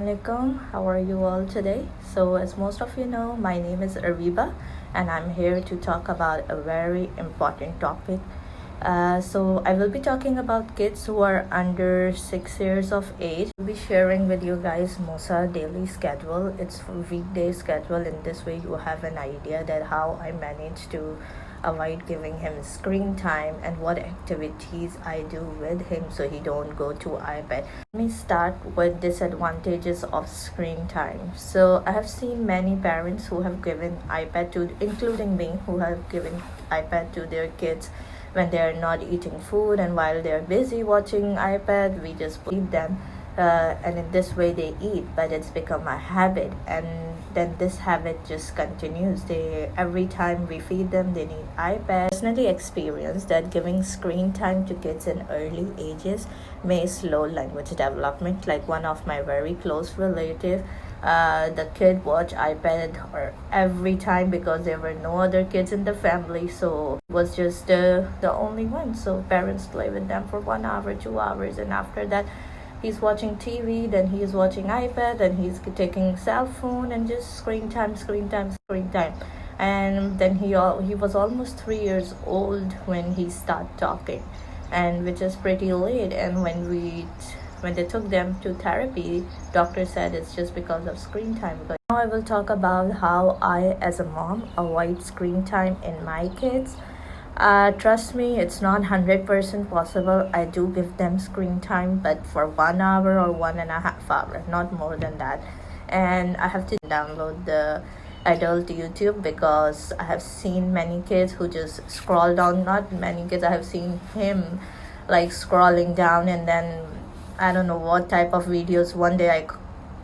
alaikum. How are you all today? So, as most of you know, my name is Ariba, and I'm here to talk about a very important topic. I will be talking about kids who are under 6 years of age. I'll be sharing with you guys Musa daily schedule. It's for weekday schedule. In this way, you have an idea that how I manage to avoid giving him screen time and what activities I do with him so he don't go to iPad. Let me start with disadvantages of screen time. So I have seen many parents who have given iPad to, including me, who have given iPad to their kids when they are not eating food, and while they're busy watching iPad, we just feed them, and in this way they eat. But it's become a habit, and then this habit just continues. They every time we feed them, they need iPad. Personally experienced that giving screen time to kids in early ages may slow language development. Like one of my very close relative, the kid watched iPad or every time because there were no other kids in the family, so it was just the only one. So parents play with them for 1 hour, 2 hours, and after that he's watching TV, then he's watching iPad, then he's taking cell phone, and just screen time, screen time, screen time. And then he was almost 3 years old when he started talking, and which is pretty late. And when they took them to therapy, doctor said it's just because of screen time. But now I will talk about how I, as a mom, avoid screen time in my kids. Trust me, it's not 100% possible. I do give them screen time, but for 1 hour or 1.5 hours, not more than that. And I have to download the adult YouTube because I have seen many kids who just scroll down. Not many kids, I have seen him like scrolling down, and then I don't know what type of videos. One day I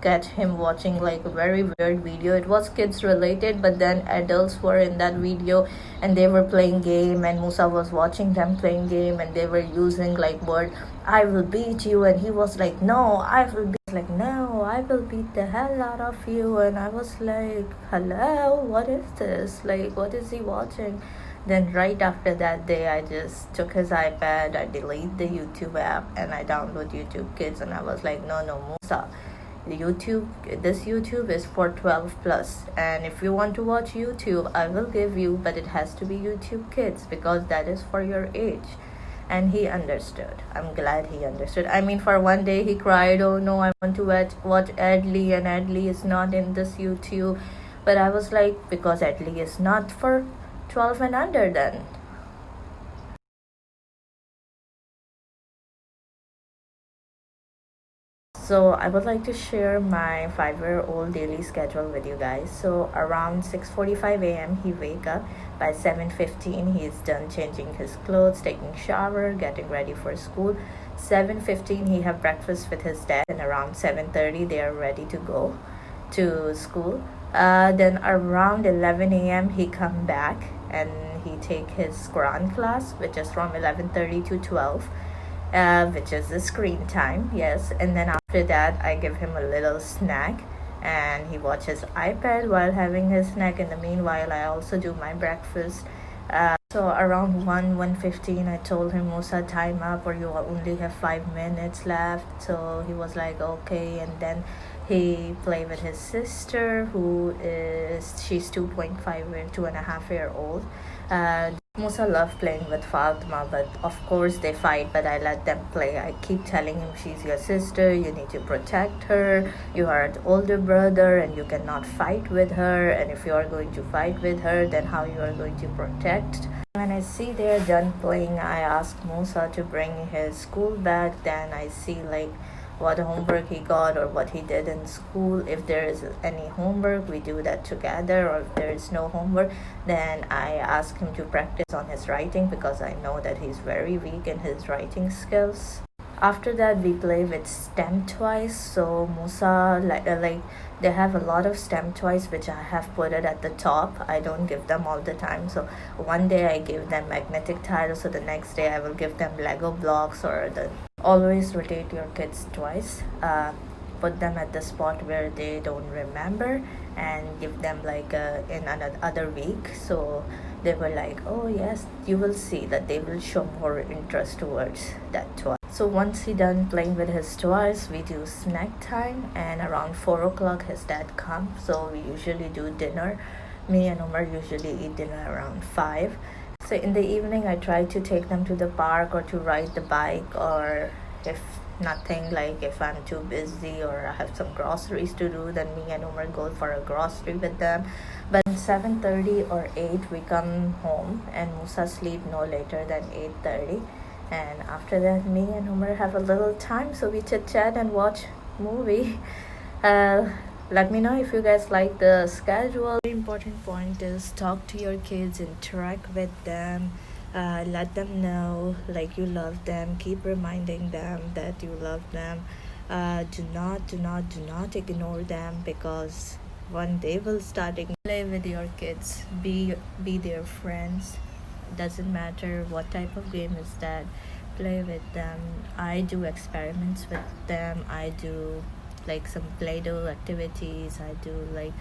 get him watching like a very weird video. It was kids related, but then adults were in that video and they were playing game, and Musa was watching them playing game, and they were using like word, I will beat you, and he was like, no, I will beat, like, no, I will beat the hell out of you. And I was like, hello, what is this? Like, what is he watching? Then right after that day, I just took his iPad, I deleted the YouTube app, and I download YouTube Kids. And I was like, no, Musa, this YouTube is for 12 plus, and if you want to watch YouTube, I will give you, but it has to be YouTube Kids because that is for your age. And he understood. I'm glad he understood. I mean, for one day he cried, oh no, I want to watch Adley, and Adley is not in this YouTube. But I was like, because Adley is not for 12 and under then. So I would like to share my 5-year-old daily schedule with you guys. So around 6:45 a.m. he wake up. By 7:15 he is done changing his clothes, taking shower, getting ready for school. 7:15 he have breakfast with his dad, and around 7:30 they are ready to go to school. Then around 11 a.m. he come back and he take his Quran class, which is from 11:30 to 12. Which is the screen time, yes. And then after that, I give him a little snack, and he watches iPad while having his snack. In the meanwhile, I also do my breakfast. So around 1:15, I told him, Musa, time up, or you only have 5 minutes left. So he was like, okay. And then he played with his sister, she's 2.5 or 2.5 year old. Musa loved playing with Fatima, but of course they fight, but I let them play. I keep telling him, she's your sister, you need to protect her. You are the older brother and you cannot fight with her. And if you are going to fight with her, then how you are going to protect? When I see they're done playing, I ask Musa to bring his school bag. Then I see like what homework he got or what he did in school. If there is any homework, we do that together, or if there is no homework, then I ask him to practice on his writing because I know that he's very weak in his writing skills. After that, we play with STEM toys. So Musa, like they have a lot of STEM toys which I have put it at the top. I don't give them all the time. So one day I give them magnetic tiles, so the next day I will give them Lego blocks, or the always rotate your kids twice. Put them at the spot where they don't remember, and give them like in another week. So they were like, oh yes, you will see that they will show more interest towards that toy. So once he done playing with his toys, we do snack time, and around 4 o'clock his dad comes. So we usually do dinner. Me and Omar usually eat dinner around 5. So in the evening, I try to take them to the park or to ride the bike, or if nothing, like if I'm too busy or I have some groceries to do, then me and Umar go for a grocery with them. But 7:30 or 8 we come home, and Musa sleep no later than 8:30. And after that, me and Umar have a little time, so we chit chat and watch movie. uh, Let me know if you guys like the schedule. Very important point is talk to your kids, interact with them, let them know like you love them. Keep reminding them that you love them. Do not ignore them, because one day will start play with your kids. Be their friends. Doesn't matter what type of game is that. Play with them. I do experiments with them. I do like some play-doh activities. I do like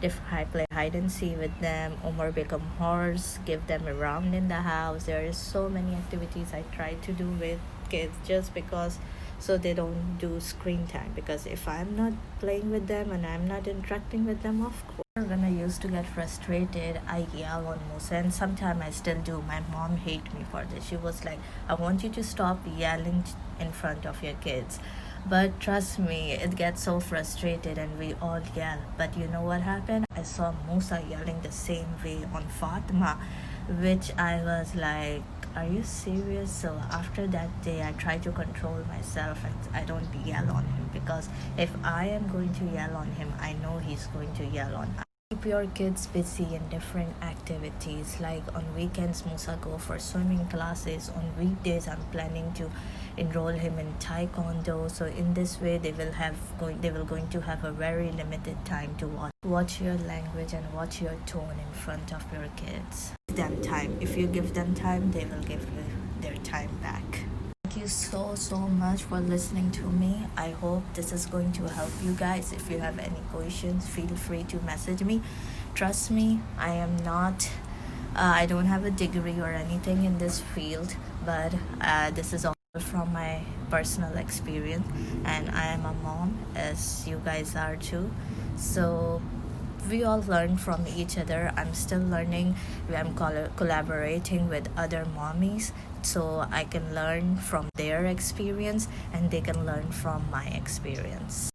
different. I play hide and seek with them. Omar become horse. Give them around in the house. There is so many activities I try to do with kids, just because so they don't do screen time. Because if I'm not playing with them and I'm not interacting with them, of course. When I used to get frustrated, I yell on Musa, and sometimes I still do. My mom hate me for this. She was like, "I want you to stop yelling in front of your kids." But trust me, it gets so frustrated and we all yell. But you know what happened? I saw Musa yelling the same way on Fatima, which I was like, are you serious? So after that day, I try to control myself and I don't yell on him, because if I am going to yell on him, I know he's going to yell on. Keep your kids busy in different activities. Like on weekends, Musa go for swimming classes. On weekdays, I'm planning to enroll him in taekwondo. So in this way, they will going to have a very limited time to watch your language and watch your tone in front of your kids. Give them time. If you give them time, they will give you their time back. Thank you so much for listening to me. I hope this is going to help you guys. If you have any questions, feel free to message me. Trust me, I am not I don't have a degree or anything in this field, but this is all from my personal experience, and I am a mom, as you guys are too. So we all learn from each other. I'm still learning. I'm collaborating with other mommies, so I can learn from their experience and they can learn from my experience.